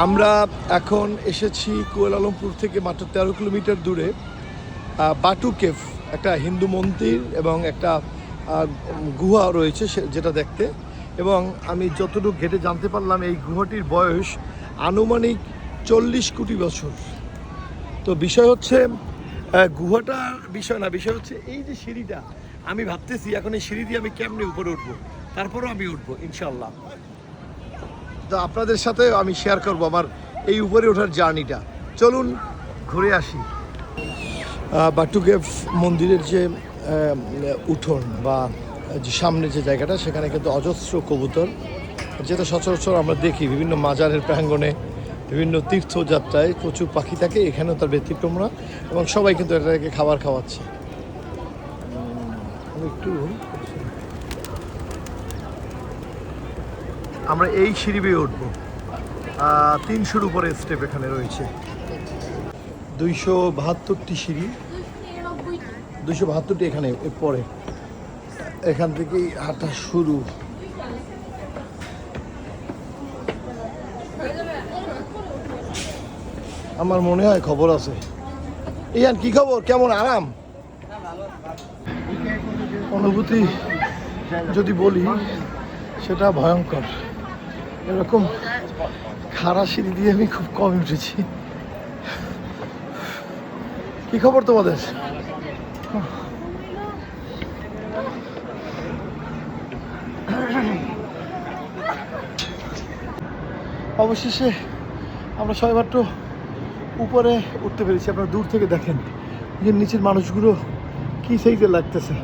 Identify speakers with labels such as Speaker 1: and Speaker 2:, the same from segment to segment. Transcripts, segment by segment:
Speaker 1: আমরা এখন এসেছি কুয়ালালামপুর থেকে মাত্র 13 কিলোমিটার দূরে বাটু কেভ, একটা হিন্দু মন্দির এবং একটা গুহা রয়েছে যেটা দেখতে। এবং আমি যতটুকু ঘেটে জানতে পারলাম এই গুহাটির বয়স আনুমানিক 40 কোটি বছর। তো বিষয় হচ্ছে গুহাটার বিষয় না, বিষয় হচ্ছে এই যে সিঁড়িটা, আমি ভাবতেছি এখন এই সিঁড়ি দিয়ে আমি কেমনে উপরে উঠবো, তারপরেও আমি উঠবো ইনশাল্লাহ। তো আপনাদের সাথে আমি শেয়ার করব আমার এই উপরে ওঠার জার্নিটা। চলুন ঘুরে আসি। বাটু কেভ মন্দিরের যে উঠোন বা যে সামনে যে জায়গাটা, সেখানে কিন্তু অজস্র কবুতর, যেটা সচরাচর আমরা দেখি বিভিন্ন মাজারের প্রাঙ্গণে, বিভিন্ন তীর্থযাত্রায় প্রচুর পাখি থাকে, এখানেও তার ব্যতিক্রম না। এবং সবাই কিন্তু এটাকে খাবার খাওয়াচ্ছে। একটু আমরা এই সিঁড়ি বেয়ে উঠবো। 300-র উপরে স্টেপ এখানে রয়েছে। 272টি সিঁড়ি, 272টি এখানে পরে। এখান থেকেই হাঁটা শুরু। আমার মনে হয় খবর আছে। ইয়ান কি খবর, কেমন আরাম? অনুভূতি যদি বলি সেটা ভয়ঙ্কর। এরকম খাড়া সিঁড়ি দিয়ে আমি খুব কম উঠেছি। কি খবর তোমাদের? অবশেষে আমরা সবাই মাত্র উপরে উঠতে পেরেছি। আপনারা দূর থেকে দেখেন যে নিচের মানুষগুলো কি সাইজে লাগতেছে।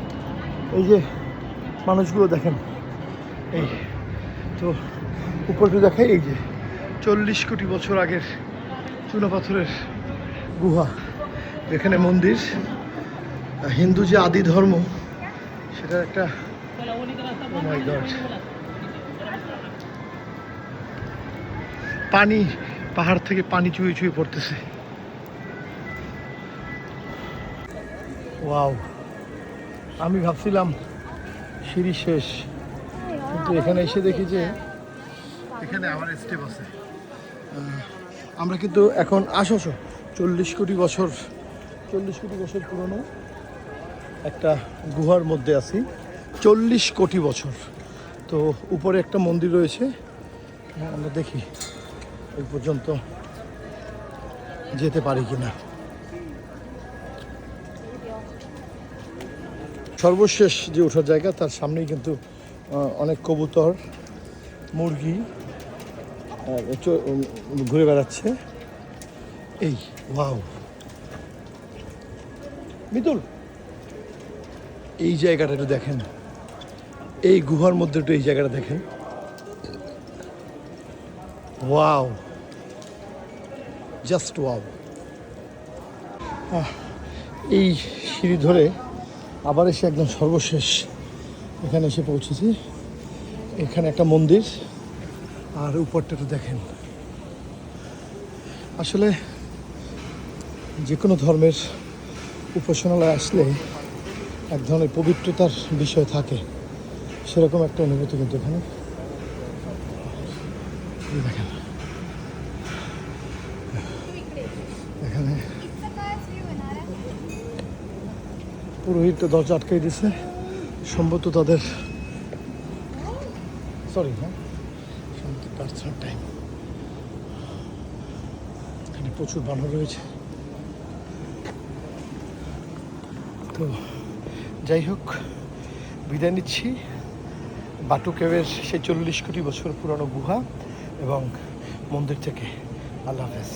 Speaker 1: এই যে মানুষগুলো দেখেন, এই তো উপরে দেখাই, এই যে 40 কোটি বছর আগের চুনাপাথরের গুহা, এখানে মন্দির। হিন্দু যে আদি ধর্ম, সেটা একটা oh my God। পানি, পাহাড় থেকে পানি চুয়ে চুয়ে পড়তেছে। ওয়াও, আমি ভাবছিলাম সিঁড়ি শেষ, কিন্তু এখানে এসে দেখি যে এখানে আমার স্টেপ আছে। আমরা কিন্তু এখন 40 কোটি বছর পুরনো একটা গুহার মধ্যে আছি। 40 কোটি বছর। তো উপরে একটা মন্দির রয়েছে, আমরা দেখি ওই পর্যন্ত যেতে পারি কিনা। সর্বশেষ যে ওঠার জায়গা, তার সামনেই কিন্তু অনেক কবুতর, মুরগি ঘুরে বেড়াচ্ছে। এই ওয়াও, মিতুল এই জায়গাটা একটু দেখেন, এই গুহার মধ্যে একটু এই জায়গাটা দেখেন। Wow, just wow. এই সিঁড়ি ধরে আবার এসে একদম সর্বশেষ এখানে এসে পৌঁছেছি। এখানে একটা মন্দির, আর উপরটা একটু দেখেন। আসলে যে কোনো ধর্মের উপাসনালয়ে আসলে এক ধরনের পবিত্রতার বিষয় থাকে, সেরকম একটা অনুভূতি কিন্তু এখানে দেখেন। এখানে পুরোহিত দরজা আটকাই দিছে, সম্ভবত তাদের প্রার্থনার টাইম। এখানে প্রচুর বানর রয়েছে। তো যাই হোক, বিদায় নিচ্ছি বাটু কেভের সেই 40 কোটি বছর পুরনো গুহা এবং মন্দির থেকে। আল্লাহ হাফেজ।